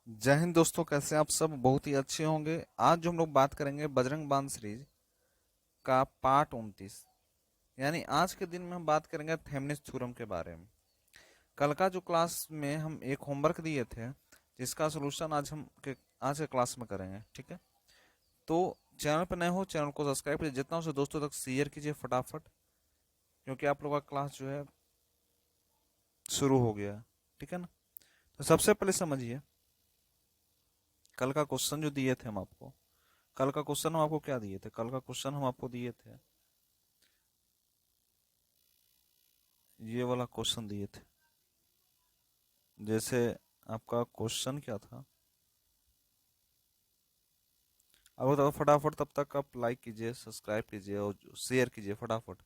जय हिंद दोस्तों, कैसे आप सब? बहुत ही अच्छे होंगे। आज जो हम लोग बात करेंगे बजरंग बाण सीरीज का पार्ट 29, यानी आज के दिन में हम बात करेंगे थेमनिस थ्योरम के बारे में। कल का जो क्लास में हम एक होमवर्क दिए थे, जिसका सोल्यूशन आज के क्लास में करेंगे, ठीक है? तो चैनल पर नए हो, चैनल को सब्सक्राइब कीजिए, जितना हो सके दोस्तों तक शेयर कीजिए फटाफट, क्योंकि आप लोगों का क्लास जो है शुरू हो गया है, ठीक है ना? तो सबसे पहले समझिए, कल का क्वेश्चन जो दिए थे हम आपको, कल का क्वेश्चन हम आपको क्या दिए थे? कल का क्वेश्चन हम आपको दिए थे, ये वाला क्वेश्चन दिए थे। जैसे आपका क्वेश्चन क्या था, अब बताओ फटाफट। तब तक आप लाइक कीजिए, सब्सक्राइब कीजिए और शेयर कीजिए फटाफट,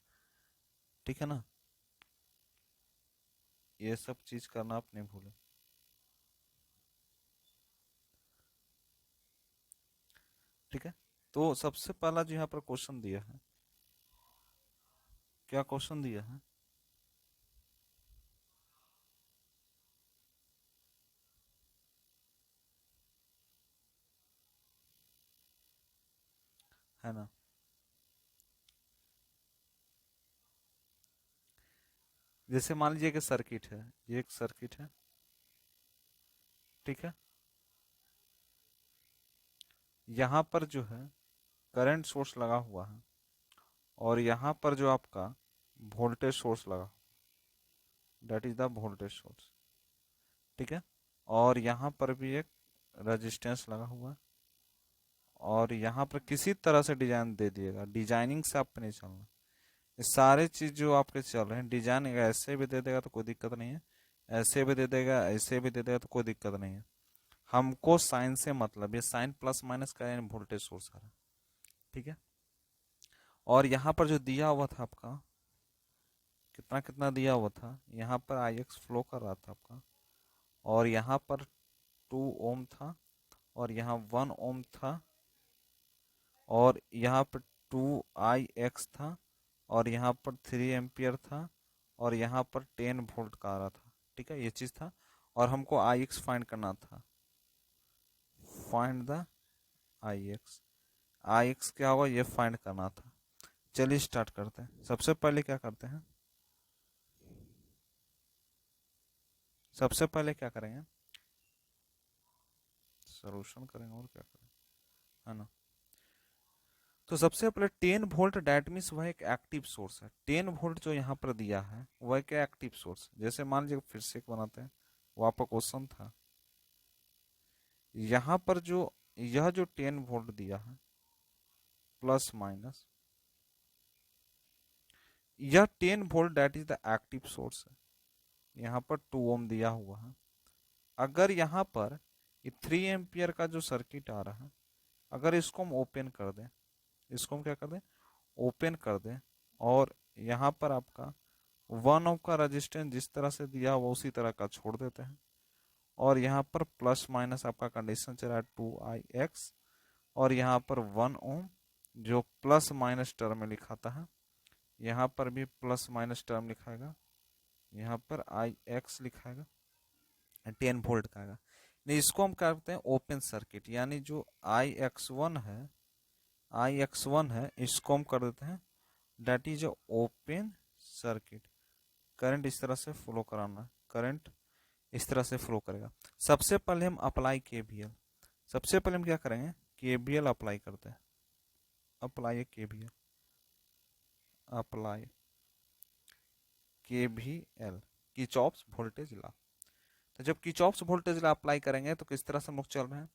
ठीक है ना? ये सब चीज करना आप नहीं भूलें, ठीक है? तो सबसे पहला जो यहाँ पर क्वेश्चन दिया है, क्या क्वेश्चन दिया है ना? जैसे मान लीजिए कि सर्किट है, ये एक सर्किट है, ठीक है? यहाँ पर जो है करंट सोर्स लगा हुआ है, और यहाँ पर जो आपका वोल्टेज सोर्स लगा, that is the voltage source, ठीक है? और यहाँ पर भी एक रेजिस्टेंस लगा हुआ है, और यहाँ पर किसी तरह से डिजाइन दे दिएगा, डिजाइनिंग से आप नहीं चलना। ये सारे चीज जो आपके चल रहे हैं, डिजाइन ऐसे भी दे देगा तो कोई दिक्कत नहीं है, ऐसे भी दे देगा, ऐसे भी दे देगा तो कोई दिक्कत नहीं है। हमको साइन से मतलब, ये साइन प्लस माइनस का यानी वोल्टेज सोर्स आ रहा है, ठीक है? और यहाँ पर जो दिया हुआ था आपका, कितना कितना दिया हुआ था, यहाँ पर आई एक्स फ्लो कर रहा था आपका, और यहाँ पर 2 ओम था, और यहाँ 1 ओम था, और यहाँ पर 2 IX था, और यहाँ पर 3 एम्पियर था, और यहाँ पर 10 वोल्ट का आ रहा था, ठीक है? ये चीज़ था, और हमको IX फाइंड करना था। फाइंड द IX, IX क्या होगा ये फाइंड करना था। चलिए स्टार्ट करते हैं। सबसे पहले क्या करते हैं, सबसे पहले क्या करेंगे, सोल्यूशन करेंगे, और क्या करेंगे, है ना? तो सबसे पहले 10 वोल्ट, डैट मीन्स वह एक एक्टिव सोर्स है। 10 वोल्ट जो यहाँ पर दिया है वह एक एक्टिव सोर्स, जैसे मान लीजिए फिर से एक बनाते हैं, वो आपका क्वेश्चन था। यहाँ पर जो यह जो 10 वोल्ट दिया है प्लस माइनस, यह 10 volt that is the active source है। यहाँ पर 2 ओम दिया हुआ है। अगर यहाँ पर ये 3 एम्पियर का जो सर्किट आ रहा है, अगर इसको हम ओपन कर दें, इसको हम क्या कर दें, ओपन कर दें, और यहाँ पर आपका 1 ओम का रजिस्टेंस जिस तरह से दिया हुआ उसी तरह का छोड़ देते हैं, और यहाँ पर प्लस माइनस आपका कंडीशन चला है 2IX, और यहाँ पर 1 ओम जो प्लस माइनस टर्म में लिखाता है, यहाँ पर भी प्लस माइनस टर्म लिखाएगा, यहाँ पर IX लिखाएगा, 10 वोल्ट का आएगा। नहीं, इसको हम करते हैं ओपन सर्किट, यानी जो आई एक्स वन है इसको हम कर देते हैं that is open circuit. Current इस तरह से फ्लो कराना है, करंट इस तरह से फ्लो करेगा। सबसे पहले हम अप्लाई केवीएल, सबसे पहले हम क्या करेंगे, केवीएल अप्लाई करते हैं। Apply KVL, apply KVL, Kirchhoff's voltage law. तो जब किर्चॉफ्स वोल्टेज लॉ अप्लाई करेंगे तो किस तरह से हम लोग चल रहे हैं,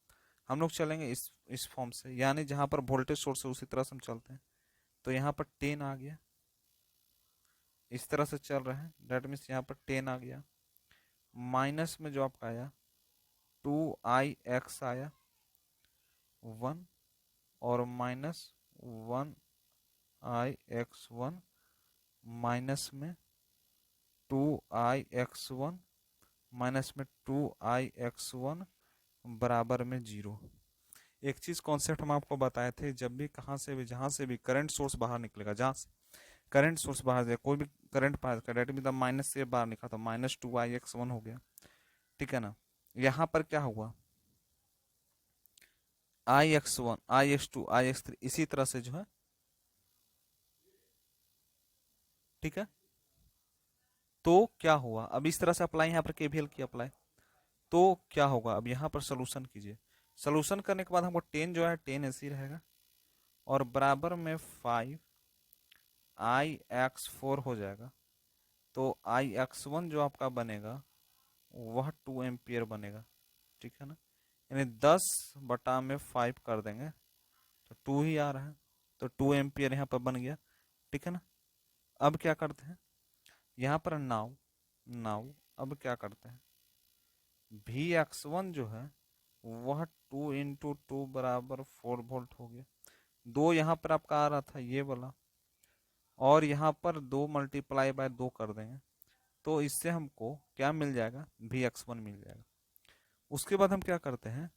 हम लोग चलेंगे इस फॉर्म से, यानी जहां पर वोल्टेज सोर्स है उसी तरह से हम चलते हैं। तो यहाँ पर 10 आ गया, इस तरह से चल रहे हैं, डेट मीन्स यहाँ पर 10 आ गया। माइनस में जो आपका आया 2IX आया 1, और -1IX1, माइनस में 2IX1, माइनस में 2IX1 बराबर में 0। एक चीज कॉन्सेप्ट हम आपको बताए थे, जब भी कहाँ से भी जहां से भी करंट सोर्स बाहर निकलेगा, जहां से करंट सोर्स बाहर जाए, कोई भी करंट पास कर, डेट मीन माइनस से बाहर निकला तो -2IX1 हो गया, ठीक है ना? यहाँ पर क्या हुआ, IX1 IX2 IX3 इसी तरह से जो है, ठीक है। तो क्या हुआ, अब इस तरह से अप्लाई यहाँ पर केवीएल की अप्लाई, तो क्या होगा, अब यहाँ पर सोल्यूशन कीजिए। सोल्यूशन करने के बाद हमको 10 जो है 10 ऐसे ही रहेगा, और बराबर में 5 IX4 हो जाएगा। तो IX1 जो आपका बनेगा वह 2 एम्पियर बनेगा, ठीक है ना। यानी 10/5 कर देंगे तो 2 ही आ रहा है, तो 2 एम्पियर यहाँ पर बन गया, ठीक है ना। अब क्या करते हैं यहाँ पर, नाउ नाउ अब क्या करते हैं, Vx1 जो है वह 2 × 2 बराबर 4 वोल्ट हो गया। 2 यहाँ पर आपका आ रहा था ये वाला, और यहाँ पर 2 मल्टीप्लाई बाय 2 कर देंगे, तो इससे हमको क्या मिल जाएगा, Vx1 मिल जाएगा। उसके बाद हम क्या करते हैं,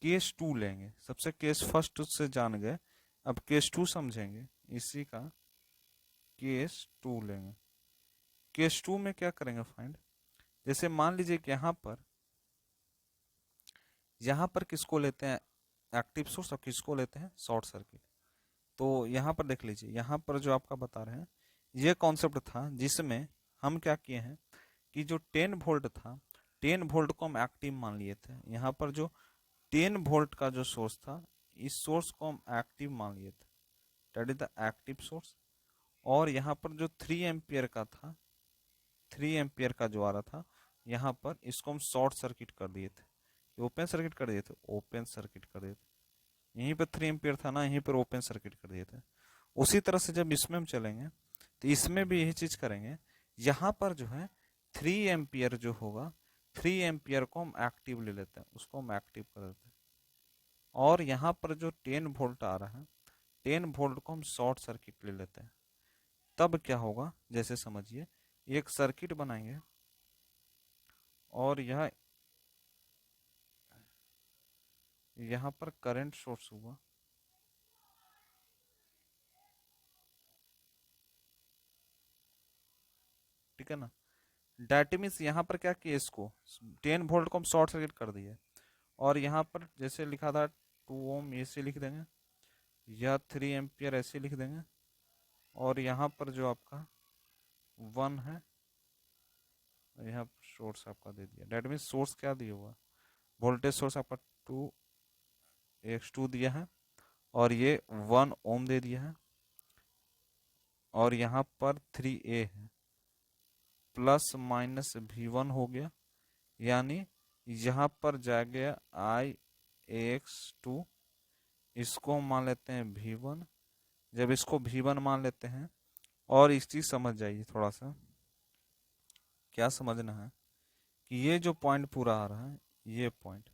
केस 2 लेंगे। सबसे केस फर्स्ट से जान गए, अब केस 2 समझेंगे, इसी का केस 2 लेंगे। केस 2 में क्या करेंगे फाइंड, जैसे मान लीजिए कि यहाँ पर किसको लेते हैं, एक्टिव सोर्स, और किसको लेते हैं, शॉर्ट सर्किट। तो यहाँ पर देख लीजिए, यहाँ पर जो आपका बता रहे हैं ये कॉन्सेप्ट था, जिसमें हम क्या किए हैं कि जो 10 वोल्ट था, 10 वोल्ट को हम एक्टिव मान लिए थे। यहाँ पर जो 10 वोल्ट का जो सोर्स था, इस सोर्स को हम एक्टिव मान लिए थे, that is the active source. और यहाँ पर जो 3 एम्पियर का था, 3 एम्पियर का जो आ रहा था, यहाँ पर इसको हम शॉर्ट सर्किट कर दिए थे, ओपन सर्किट कर दिए थे, ओपन सर्किट कर दिए थे। यहीं पर 3 एम्पियर था ना, यहीं पर ओपन सर्किट कर दिए थे। उसी तरह से जब इसमें हम चलेंगे तो इसमें भी यही चीज करेंगे। यहाँ पर जो है 3 एम्पियर जो होगा, 3 एम्पियर को हम एक्टिव ले लेते हैं, उसको हम एक्टिव कर देते हैं। और यहाँ पर जो 10 वोल्ट आ रहा है, 10 वोल्ट को हम शॉर्ट सर्किट ले लेते हैं। तब क्या होगा, जैसे समझिए, एक सर्किट बनाएंगे और यह यहाँ पर करंट सोर्स हुआ, ठीक है ना। डेट मीन्स यहाँ पर क्या किया, इसको 10 वोल्ट को हम शॉर्ट सर्किट कर दिए, और यहाँ पर जैसे लिखा था 2 ओम ऐसे लिख देंगे, या 3 एम्पियर ऐसे लिख देंगे, और यहाँ पर जो आपका 1 है, यहाँ सोर्स आपका दे दिया। डेट मीन्स सोर्स क्या दिया हुआ, वोल्टेज सोर्स आपका 2x2 दिया है, और ये 1 ओम दे दिया है, और यहाँ पर 3a है, प्लस माइनस V1 हो गया, यानी यहाँ पर जाएगा IX2, इसको मान लेते हैं V1। जब इसको V1 मान लेते हैं, और इस चीज समझ जाइए थोड़ा सा, क्या समझना है कि ये जो पॉइंट पूरा आ रहा है, ये पॉइंट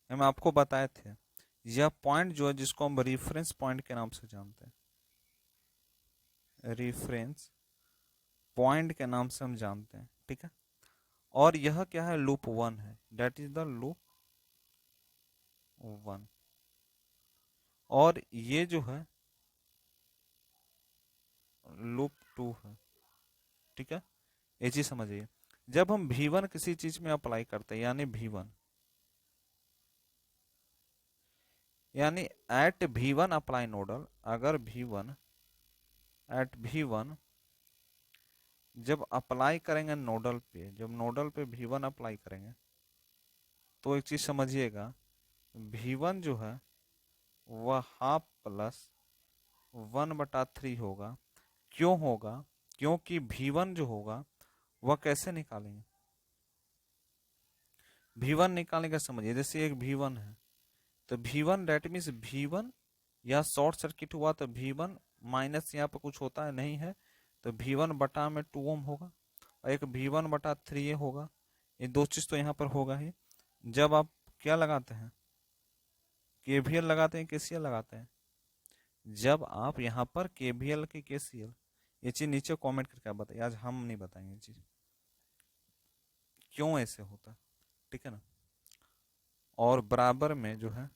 हम आपको बताए थे, यह पॉइंट जो है जिसको हम रेफरेंस पॉइंट के नाम से जानते हैं, रेफरेंस पॉइंट के नाम से हम जानते हैं, ठीक है। और यह क्या है, लूप 1 है, डेट इज द लूप 1। और ये जो है लूप 2 है, ठीक है। ये चीज समझिए, जब हम V1 किसी चीज में अप्लाई करते हैं, यानी V1, यानी एट V1 अप्लाई नोडल, अगर V1 एट V1 जब अप्लाई करेंगे नोडल पे, जब नोडल पे V1 अप्लाई करेंगे, तो एक चीज समझिएगा, V1 जो है वह हाफ प्लस 1/3 होगा। क्यों होगा, क्योंकि V1 जो होगा वह कैसे निकालेंगे, V1 निकालने का समझिए, जैसे एक V1 है, तो V1 डेट मीन्स V1, यह शॉर्ट सर्किट हुआ तो V1 माइनस यहाँ पर कुछ होता है नहीं है, तो V1 बटा में 2 ओम होगा, और एक V1/3 होगा। ये दो चीज तो यहाँ पर होगा ही। जब आप क्या लगाते हैं, KVL लगाते हैं, KCL लगाते हैं, जब आप यहाँ पर KVL के KCL, ये चीज नीचे कमेंट करके आप बताइए, आज हम नहीं बताएंगे ये चीज क्यों ऐसे होता है, ठीक है ना। और बराबर में जो है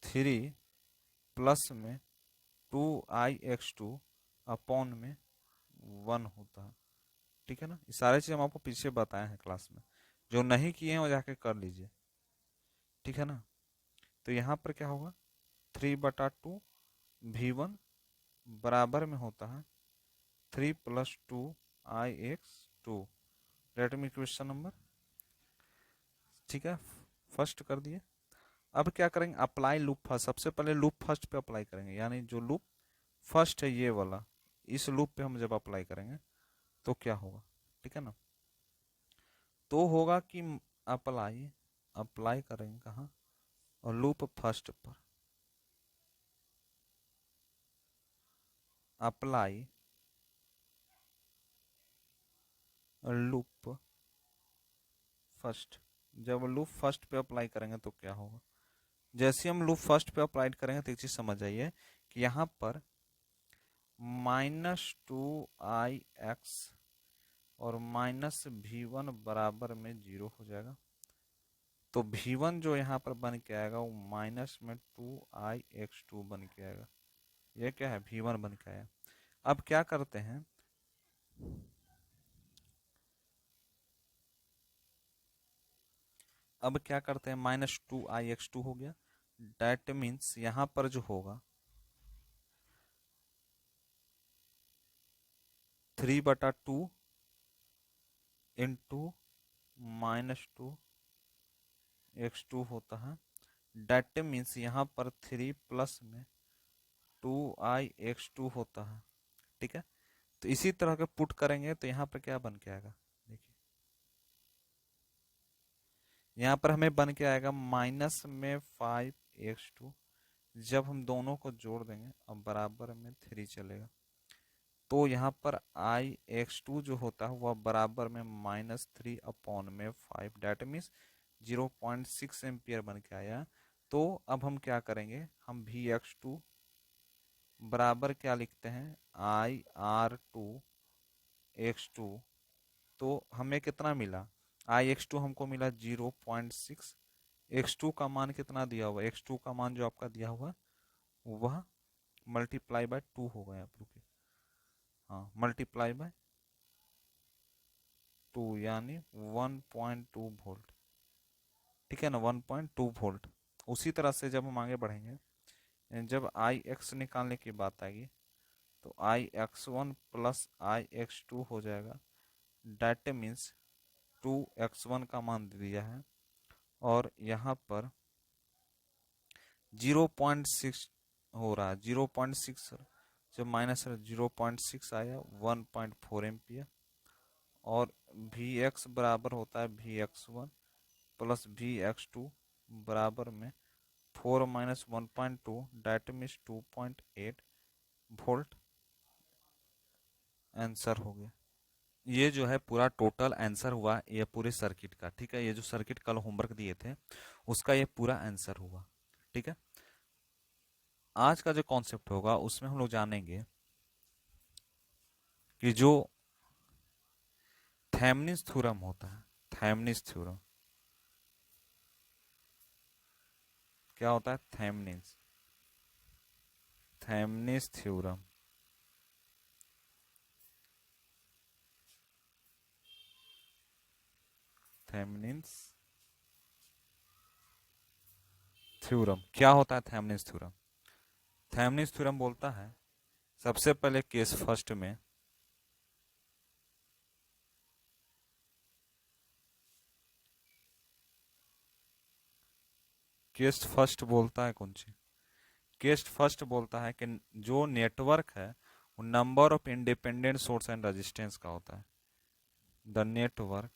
3 प्लस में 2IX2 अपॉन में 1 होता है, ठीक है ना। ये सारे चीज हम आपको पीछे बताए हैं क्लास में, जो नहीं किए हैं वो जाके कर लीजिए, ठीक है ना। तो यहाँ पर क्या होगा, 3/2 V1 बराबर में होता है 3 + 2 IX2। Let me question number, ठीक है, फर्स्ट कर दिए। अब क्या करेंगे, अप्लाई लूप फर्स्ट, सबसे पहले लूप फर्स्ट पे अप्लाई करेंगे, यानी जो लूप फर्स्ट है ये वाला, इस लूप पे हम जब अप्लाई करेंगे तो क्या होगा, ठीक है ना। तो होगा कि अप्लाई अप्लाई करेंगे कहाँ, और लूप फर्स्ट पर अप्लाई लूप फर्स्ट। जब लूप फर्स्ट पे अप्लाई करेंगे तो क्या होगा, जैसे हम लूप फर्स्ट पे अप्लाई करेंगे तो एक चीज समझ आइए कि यहाँ पर -2IX और -V1 बराबर में 0 हो जाएगा। तो V1 जो यहाँ पर बन के आएगा वो -2IX2 बन के आएगा। ये क्या है, V1 बन के आया। अब क्या करते हैं, अब क्या करते हैं, -2IX2 हो गया। डेट मीन्स यहाँ पर जो होगा 3/2 इंटू -2x2 होता है। डेट मीन्स यहाँ पर 3 प्लस में 2IX2 होता है, ठीक है। तो इसी तरह के पुट करेंगे तो यहाँ पर क्या बन के आएगा, देखिए यहाँ पर हमें बन के आएगा -5x2। जब हम दोनों को जोड़ देंगे अब बराबर में 3 चलेगा, तो यहाँ पर IX2 जो होता है वह बराबर में -3/5, डेट मीन्स 0.6 एम्पियर बन के आया। तो अब हम क्या करेंगे, हम VX2 बराबर क्या लिखते हैं, IR2X2। तो हमें कितना मिला, IX2 हमको मिला 0.6, X2 का मान कितना दिया हुआ, X2 का मान जो आपका दिया हुआ वह मल्टीप्लाई बाय 2 होगा, यहाँ पर रुकिए, हाँ मल्टीप्लाई बाय 2 यानी 1.2 वोल्ट, ठीक है ना, 1.2 वोल्ट। उसी तरह से जब हम आगे बढ़ेंगे, जब IX निकालने की बात आएगी तो IX1 प्लस IX2 हो जाएगा। डेट मीन्स 2x1 का मान दे दिया है और यहाँ पर 0.6 हो रहा है, 0.6 जब माइनस 0.6 आया 1.4 एम्पियर। और Vx बराबर होता है Vx1 प्लस Vx2 बराबर में 4 minus 1.2 that means 2.8 volt. Answer हो गया। ये जो है पूरा टोटल आंसर हुआ ये पूरे सर्किट का, ठीक है। ये जो सर्किट कल होमवर्क दिए थे उसका ये पूरा आंसर हुआ, ठीक है। आज का जो कॉन्सेप्ट होगा उसमें हम लोग जानेंगे कि जो थेमनिन्स थ्योरम होता है, थेमनिन्स थ्योरम क्या होता है, थेमनिन्स थेमनिन्स थ्योरम, थेमनिन्स थ्योरम क्या होता है, थेमनिन्स थ्योरम। थेमनिन्स थ्योरम बोलता है सबसे पहले केस फर्स्ट में केस फर्स्ट बोलता है कौन सी, केस फर्स्ट बोलता है कि जो नेटवर्क है वो number of independent source and resistance का होता है। The network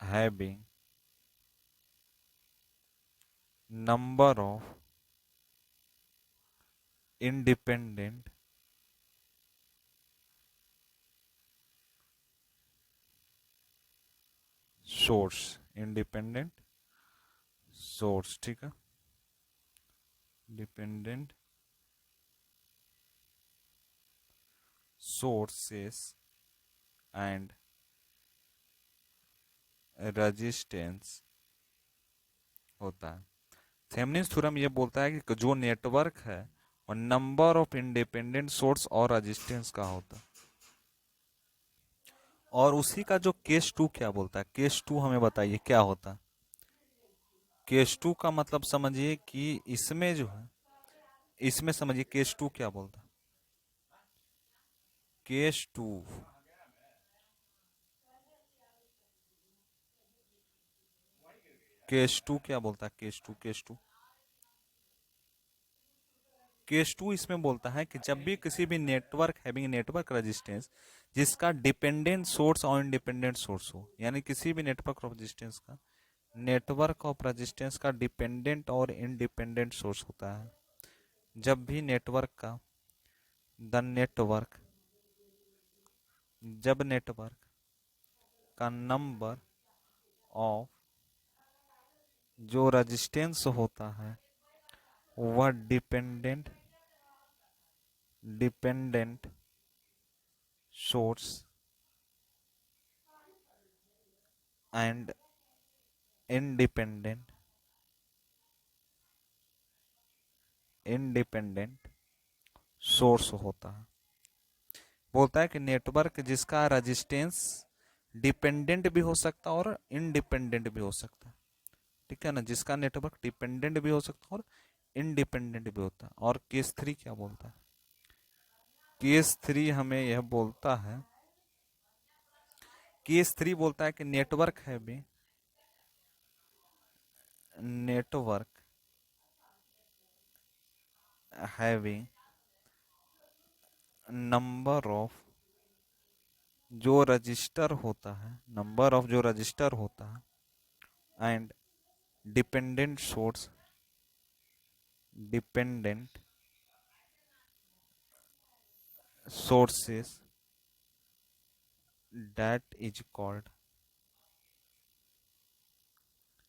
having number of independent source, independent source, ठीक है, डिपेंडेंट सोर्सेस एंड रेजिस्टेंस होता है। थेमनिन्स थ्योरम ये बोलता है कि जो नेटवर्क है और नंबर ऑफ इंडिपेंडेंट सोर्स और रेजिस्टेंस का होता है। और उसी का जो केस टू क्या बोलता है, केस टू हमें बताइए क्या होता है। केस टू का मतलब समझिए कि इसमें जो है, इसमें समझिए केस टू क्या बोलता है। केस टू, केस टू क्या बोलता है, case two, case two, case two इसमें बोलता है कि जब भी किसी भी नेटवर्क हैविंग नेटवर्क रेजिस्टेंस जिसका डिपेंडेंट सोर्स और इंडिपेंडेंट सोर्स हो, यानी किसी भी नेटवर्क ऑफ रेजिस्टेंस का, नेटवर्क ऑफ रेजिस्टेंस का डिपेंडेंट और इंडिपेंडेंट सोर्स होता है, जब भी नेटवर्क का द नेटवर्क जब नेटवर्क का नंबर ऑफ जो रेजिस्टेंस होता है वह dependent dependent source and independent independent source होता है। बोलता है कि नेटवर्क जिसका रेजिस्टेंस डिपेंडेंट भी हो सकता है और इंडिपेंडेंट भी हो सकता है, ठीक है ना, जिसका नेटवर्क डिपेंडेंट भी हो सकता है और इंडिपेंडेंट भी होता है। और केस थ्री क्या बोलता है, केस थ्री हमें यह बोलता है, केस थ्री बोलता है कि नेटवर्क है भी, नेटवर्क हैविंग नंबर ऑफ जो रजिस्टर होता है, नंबर ऑफ जो रजिस्टर होता है and dependent source dependent sources that is called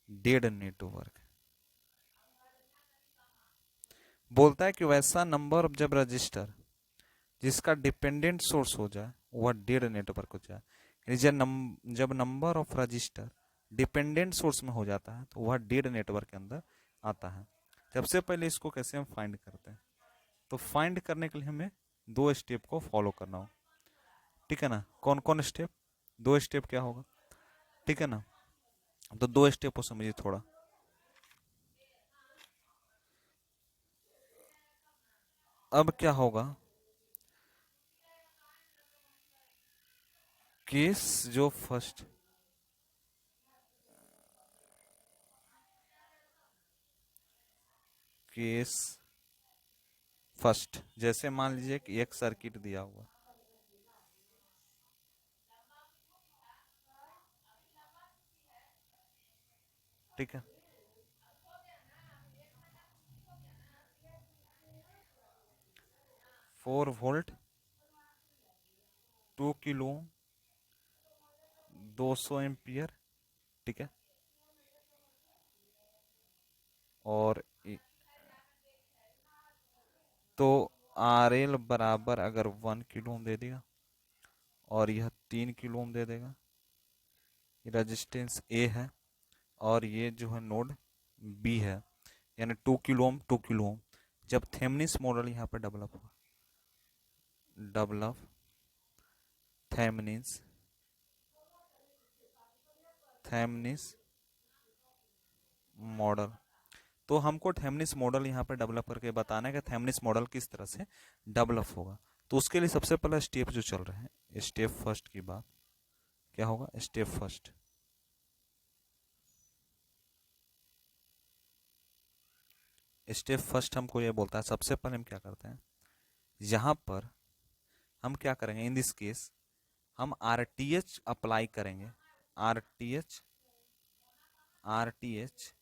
dead network। बोलता है कि वैसा नंबर ऑफ जब रजिस्टर जिसका डिपेंडेंट सोर्स हो जाए वह डेड नेटवर्क हो जाए, यानी जब number of register dependent source में हो जाता है तो वह डेड नेटवर्क के अंदर आता है। सबसे पहले इसको कैसे हम फाइंड करते हैं, तो फाइंड करने के लिए हमें दो स्टेप को फॉलो करना हो, ठीक है ना। कौन कौन स्टेप, दो स्टेप क्या होगा, ठीक है ना। तो दो स्टेप को समझिए थोड़ा। अब क्या होगा, केस जो फर्स्ट, केस फर्स्ट, जैसे मान लीजिए कि एक सर्किट दिया हुआ, ठीक है, 4 वोल्ट 2 किलो 200 एम्पियर, ठीक है। और तो आर एल बराबर अगर 1 किलो ओम दे देगा और यह 3 किलो ओम दे देगा, रेजिस्टेंस ए है, और ये जो है नोड बी है, यानी 2 किलो ओम 2 किलो ओम। जब थेमनिस मॉडल यहाँ पर डेवलप थेमनिस थेमनिस मॉडल, तो हमको थेमनिस मॉडल यहाँ पर डेवलप करके बताना है कि थेमनिस मॉडल किस तरह से डेवलप होगा। तो उसके लिए सबसे पहला स्टेप जो चल रहा है, स्टेप फर्स्ट की बात क्या होगा, स्टेप फर्स्ट, स्टेप फर्स्ट हमको ये बोलता है सबसे पहले हम क्या करते हैं, यहाँ पर हम क्या करेंगे, इन दिस केस हम आरटीएच अप्लाई करेंगे, RTH RTH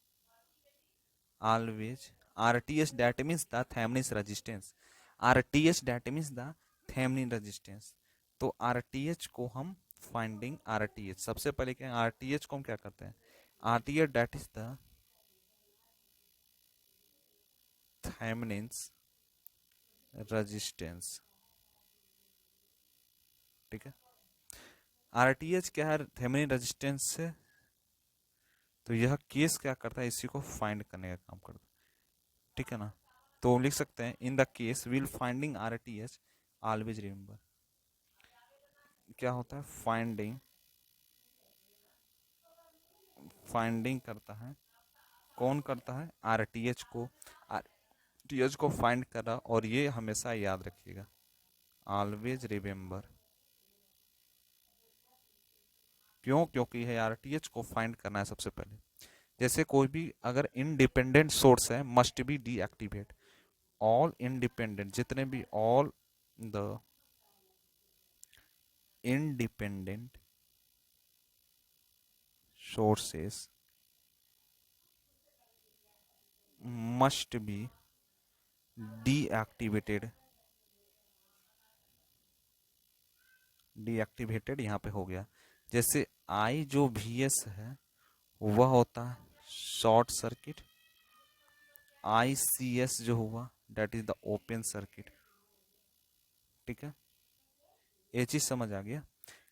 always, rts that means the Thevenin resistance, rts that means the Thevenin resistance। तो rth को हम फाइंडिंग rth, सबसे पहले क्या rth को हम क्या करते हैं, rth that is the Thevenin's resistance, ठीक है। rth क्या है, Thevenin रेजिस्टेंस से, तो यह केस क्या करता है, इसी को फाइंड करने का काम करता है, ठीक है ना। तो लिख सकते हैं in the case will finding RTH always remember, क्या होता है, फाइंडिंग करता है। कौन करता है, आरटीएच को। आरटीएच को फाइंड करा, और ये हमेशा याद रखिएगा, ऑलवेज रिमेम्बर। क्यों, क्योंकि है आरटीएच को फाइंड करना है सबसे पहले। जैसे कोई भी अगर इंडिपेंडेंट सोर्स है, must be deactivate. All independent, जितने भी all the independent sources must be deactivated. Deactivated यहाँ पे हो गया। जैसे आई जो वीएस है वह होता है शॉर्ट सर्किट। आईसीएस जो हुआ that is the open circuit. ठीक है, ये चीज समझ आ गया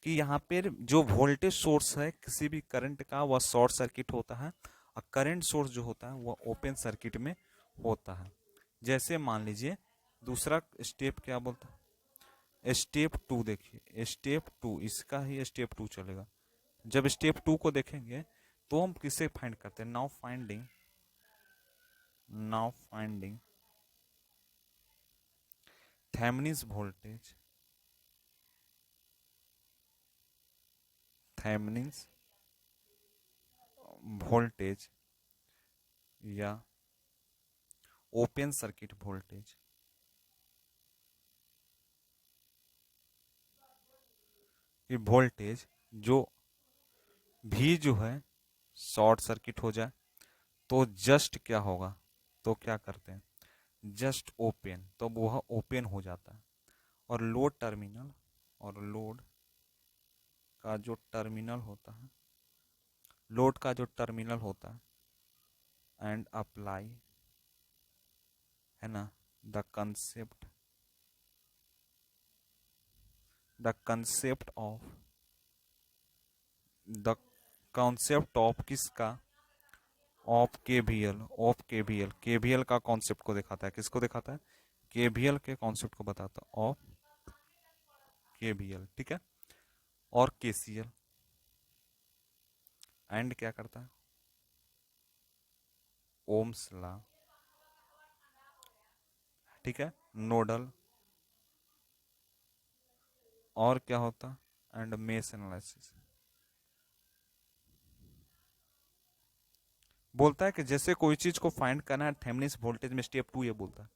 कि यहाँ पे जो वोल्टेज सोर्स है किसी भी करंट का वह शॉर्ट सर्किट होता है, और करंट सोर्स जो होता है वह ओपन सर्किट में होता है। जैसे मान लीजिए दूसरा स्टेप क्या बोलता है, स्टेप टू देखिए, स्टेप टू इसका ही स्टेप टू चलेगा। जब स्टेप टू को देखेंगे तो हम किसे फाइंड करते हैं, now finding Thevenin's voltage, Thevenin's voltage या ओपन सर्किट वोल्टेज। ये वोल्टेज जो भी जो है शॉर्ट सर्किट हो जाए तो जस्ट क्या होगा, तो क्या करते हैं, जस्ट ओपन, तो वह ओपन हो जाता है। और लोड टर्मिनल, और लोड का जो टर्मिनल होता है, लोड का जो टर्मिनल होता है, एंड अप्लाई, है ना, the concept, the the concept of किसका, of KVL, of KVL, KVL का कॉन्सेप्ट को दिखाता है, किसको दिखाता है, केवीएल के कॉन्सेप्ट को बताता है, ऑफ केवीएल। ठीक है, और केसीएल, एंड क्या करता है, ओम्स लॉ। ठीक है, नोडल, और क्या होता है, एंड मेश एनालिसिस। बोलता है कि जैसे कोई चीज को फाइंड करना है थेवेनिन्स वोल्टेज में, स्टेप टू ये बोलता है।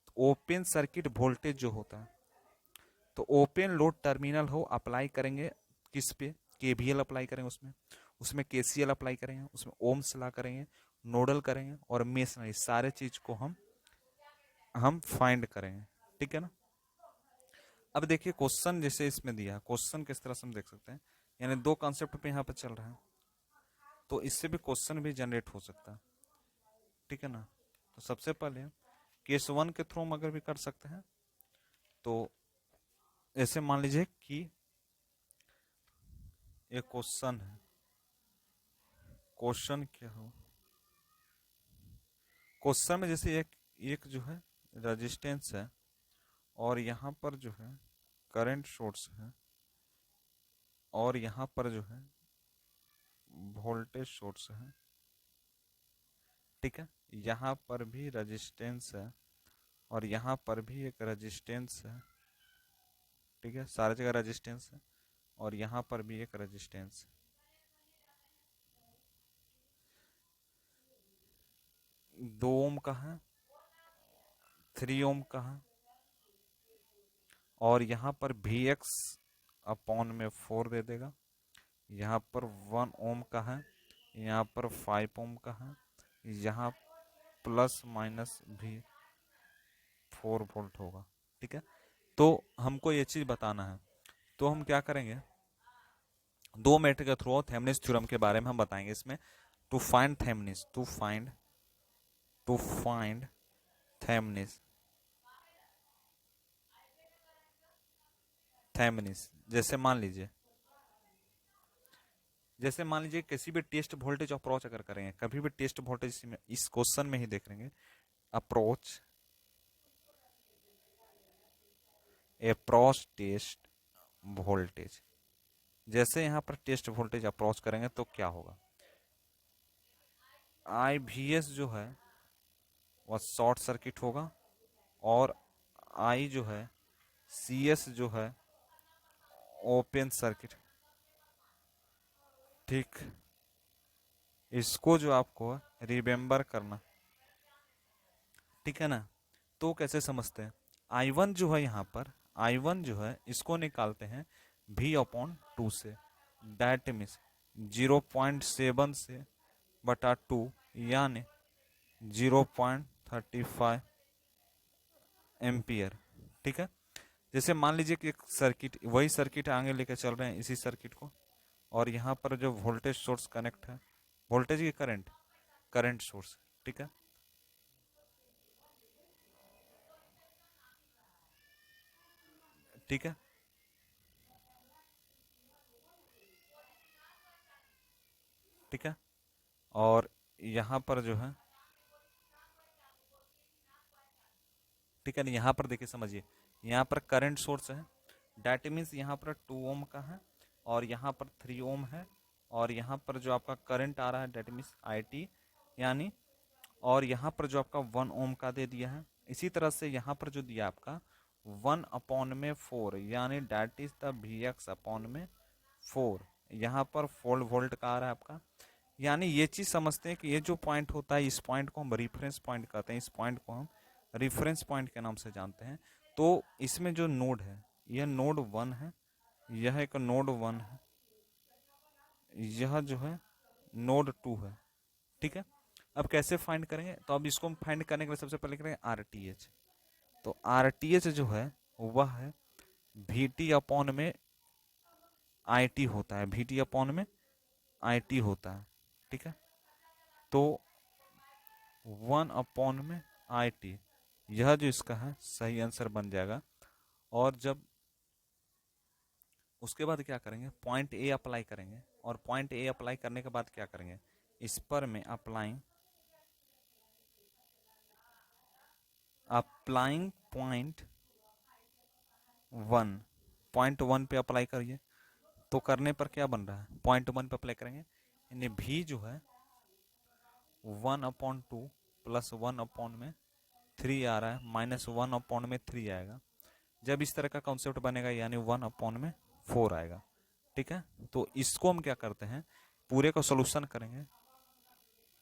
तो ओपन सर्किट वोल्टेज जो होता है, तो ओपन लोड टर्मिनल हो, अप्लाई करेंगे किस पे, केवीएल अप्लाई करेंगे उसमें, उसमें केसीएल अप्लाई करेंगे, उसमें ओम्स लॉ करेंगे, नोडल करेंगे, और मेश एनालिसिस, सारे चीज को हम फाइंड करेंगे। ठीक है ना। अब देखिए क्वेश्चन जैसे इसमें दिया, क्वेश्चन किस तरह से हम देख सकते हैं, यानी दो कॉन्सेप्ट पे यहाँ पे चल रहा है, तो इससे भी क्वेश्चन भी जनरेट हो सकता है। ठीक है ना। तो सबसे पहले केस वन के थ्रू हम अगर भी कर सकते हैं, तो ऐसे मान लीजिए कि एक क्वेश्चन है, क्वेश्चन क्या हो, क्वेश्चन में जैसे एक एक जो है रेजिस्टेंस है, और यहाँ पर जो है करंट सोर्स है, और यहाँ पर जो है वोल्टेज सोर्स है। ठीक है, यहाँ पर भी रेजिस्टेंस है, और यहाँ पर भी एक रेजिस्टेंस है। ठीक है, सारी जगह रेजिस्टेंस है, और यहाँ पर भी एक रेजिस्टेंस है। 2 ओम का है, 3 ओम का है, और यहाँ पर भी एक्स अपॉन में 4 दे देगा। यहाँ पर 1 ओम का है, यहाँ पर 5 ओम का है, यहाँ प्लस माइनस भी 4 वोल्ट होगा। ठीक है, तो हमको ये चीज बताना है, तो हम क्या करेंगे, दो मेथड के थ्रू थेवेनिन्स थ्योरम के बारे में हम बताएंगे इसमें। To find Thevenin's, to find Thevenin's, Thevenin's जैसे मान लीजिए किसी भी टेस्ट वोल्टेज अप्रोच अगर करेंगे, कभी भी टेस्ट वोल्टेज इस क्वेश्चन में ही देख लेंगे, अप्रोच टेस्ट वोल्टेज। जैसे यहाँ पर टेस्ट वोल्टेज अप्रोच करेंगे तो क्या होगा, IVS जो है वह शॉर्ट सर्किट होगा, और I जो है CS जो है ओपन सर्किट। ठीक, इसको जो आपको रिमेंबर करना, ठीक है ना। तो कैसे समझते हैं, I1 जो है यहाँ पर, I1 जो है इसको निकालते हैं V/2 से, दैट मीन्स 0.7 से बटा 2, यानी 0.35 एम्पियर। ठीक है, जैसे मान लीजिए कि एक सर्किट, वही सर्किट आगे लेके चल रहे हैं इसी सर्किट को, और यहाँ पर जो वोल्टेज सोर्स कनेक्ट है, वोल्टेज की करंट, करंट सोर्स, ठीक है। ठीक है, ठीक है, और यहाँ पर जो है, ठीक है ना, यहाँ पर देखिए समझिए, यहाँ पर करंट सोर्स है, डैट मीन्स यहाँ पर 2 ओम का है, और यहाँ पर 3 ओम है, और यहाँ पर जो आपका करंट आ रहा है डैट मीन्स IT, यानी, और यहाँ पर जो आपका 1 ओम का दे दिया है। इसी तरह से यहाँ पर जो दिया आपका 1/4, यानी डैट इज द VX/4, यहाँ पर 4 वोल्ट का आ रहा है आपका। यानी ये चीज समझते हैं कि ये जो पॉइंट होता है, इस पॉइंट को हम रेफरेंस पॉइंट कहते हैं, इस पॉइंट को हम रेफरेंस पॉइंट के नाम से जानते हैं। तो इसमें जो नोड है, यह नोड 1 है, यह एक नोड 1 है, यह जो है नोड 2 है। ठीक है, अब कैसे फाइंड करेंगे, तो अब इसको हम फाइंड करने के लिए सबसे पहले करेंगे RTH। तो RTH जो है वह है VT/IT होता है, VT/IT होता है। ठीक है, तो 1/IT, यह जो इसका है सही आंसर बन जाएगा। और जब उसके बाद क्या करेंगे, पॉइंट A अप्लाई करेंगे, और पॉइंट A अप्लाई करने के बाद क्या करेंगे, इस पर में अप्लाइंग पॉइंट 1 पे अप्लाई करिए। तो करने पर क्या बन रहा है, पॉइंट 1 पे अप्लाई करेंगे, यानी V जो है 1/2 प्लस 1/3 आ रहा है, माइनस 1/3 आएगा। जब इस तरह का कॉन्सेप्ट बनेगा यानी 1/4 आएगा। ठीक है, तो इसको हम क्या करते हैं, पूरे का सोल्यूशन करेंगे।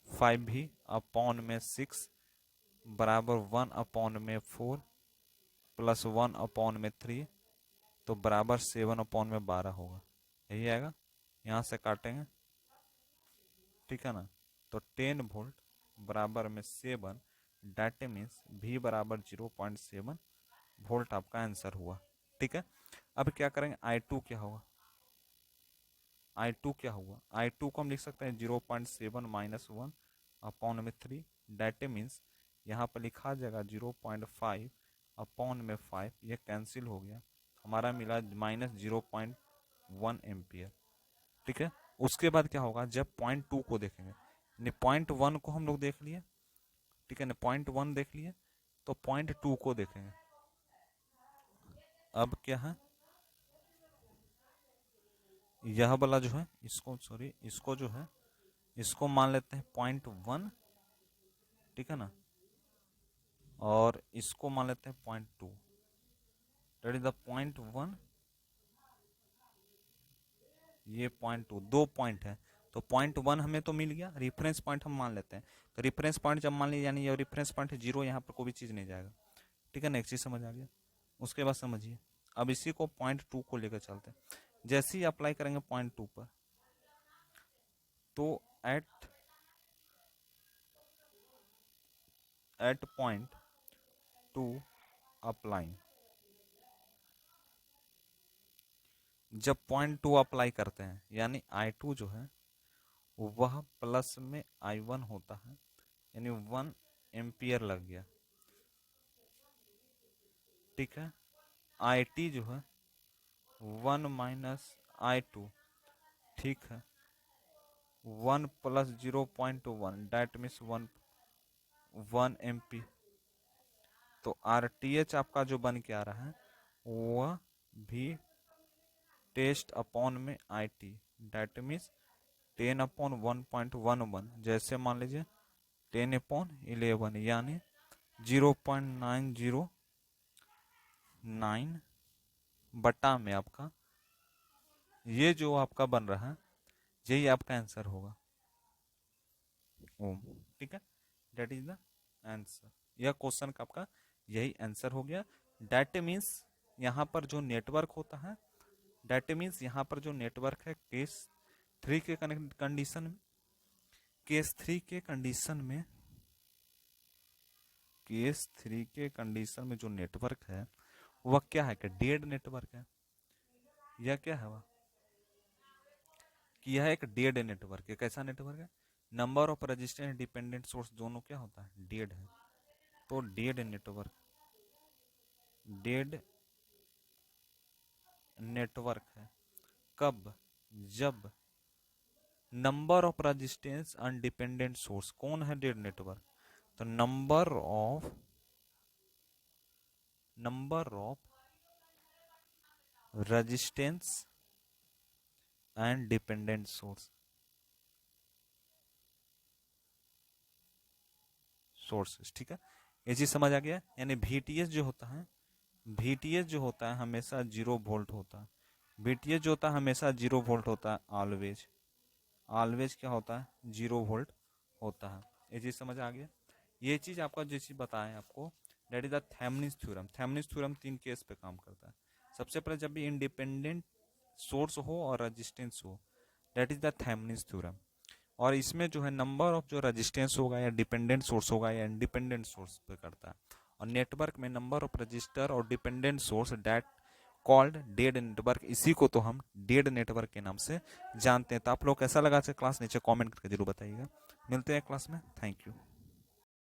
5V/6 बराबर 1/4 प्लस 1/3, तो बराबर 7/12 होगा, यही आएगा। यहाँ से काटेंगे, ठीक है ना। तो 10 वोल्ट बराबर में 7, डेट मीन्स V बराबर 0.7 वोल्ट आपका आंसर हुआ। ठीक है, अब क्या करेंगे, I2 क्या होगा, I2 क्या हुआ, I2 को हम लिख सकते हैं 0.7 माइनस 1/3, डेट मीन्स यहाँ पर लिखा जाएगा 0.5/5, ये कैंसिल हो गया, हमारा मिला -0.1 एम्पियर। ठीक है, उसके बाद क्या होगा, जब पॉइंट 2 को देखेंगे, यानी पॉइंट 1 को हम लोग देख लिए, ठीक है ना, पॉइंट 1 देख लिए, तो पॉइंट 2 को देखेंगे। अब क्या है, यह वाला जो है, इसको सॉरी, इसको जो है, इसको मान लेते हैं पॉइंट 1, ठीक है ना, और इसको मान लेते हैं point 2, that is the point 1, ये पॉइंट 2, दो पॉइंट है। तो पॉइंट 1 हमें तो मिल गया, रेफरेंस पॉइंट हम मान लेते हैं। तो रेफरेंस पॉइंट जब मान लिया, यानी ये रेफरेंस पॉइंट 0, यहाँ पर कोई भी चीज़ नहीं जाएगा। ठीक है ना, एक चीज़ समझ आ गया। उसके बाद समझिए, अब इसी को पॉइंट 2 को लेकर चलते हैं। जैसे ही अप्लाई करेंगे पॉइंट 2 पर, तो एट पॉइंट 2 अप्लाई, जब पॉइंट 2 अप्लाई करते हैं, यानी I2 जो है वह प्लस में I1 होता है, यानी 1 एम्पियर लग गया। ठीक है, IT जो है 1 माइनस I2, ठीक है, 1 प्लस 0.1, डैट मीन्स 1 MP। तो RTH आपका जो बन के आ रहा है वह भी टेस्ट अपॉन में IT, दैट मीन्स 10/1.11, जैसे मान लीजिए 10/11 यानी 0.909 बटा में आपका ये जो आपका बन रहा है यही आपका आंसर होगा ओम। ठीक है, दैट इज द आंसर। यह क्वेश्चन का आपका यही आंसर हो गया। दैट मीन्स यहाँ पर जो नेटवर्क होता है, दैट मीन्स यहाँ पर जो नेटवर्क है केस 3 के कंडीशन में, केस 3 के कंडीशन में, केस 3 के कंडीशन में जो नेटवर्क है वह क्या है, कि डेड नेटवर्क है। यह क्या है वह, कि यह एक डेड नेटवर्क है। कैसा नेटवर्क है, number of resistance dependent source दोनों क्या होता है, डेड है। तो डेड नेटवर्क, डेड नेटवर्क है कब, जब नंबर ऑफ रजिस्टेंस अनडिपेंडेंट सोर्स, कौन है डेड नेटवर्क, तो number of resistance and dependent sources. ठीक है, ये चीज समझ आ गया। यानी VTS जो होता है, VTS जो होता है हमेशा 0 वोल्ट होता है। VTS जो होता है हमेशा 0 वोल्ट होता है, ऑलवेज, ऑलवेज क्या होता है, 0 वोल्ट होता है। ये चीज समझ आ गया। ये चीज आपका जो चीज बताएं आपको, that is the Thevenin's theorem. Thevenin's theorem 3 case पे काम करता है। सबसे पहले जब भी इंडिपेंडेंट सोर्स हो और रेजिस्टेंस हो, that is the Thevenin's theorem. और इसमें जो है नंबर ऑफ जो रेजिस्टेंस होगा या डिपेंडेंट सोर्स होगा या इंडिपेंडेंट सोर्स पे करता है। और नेटवर्क में नंबर ऑफ रजिस्टर और dependent source that called dead network, इसी को तो हम डेड नेटवर्क के नाम से जानते हैं। तो आप लोग कैसा लगा क्लास, नीचे कमेंट करके जरूर बताइएगा। मिलते हैं क्लास में, थैंक यू।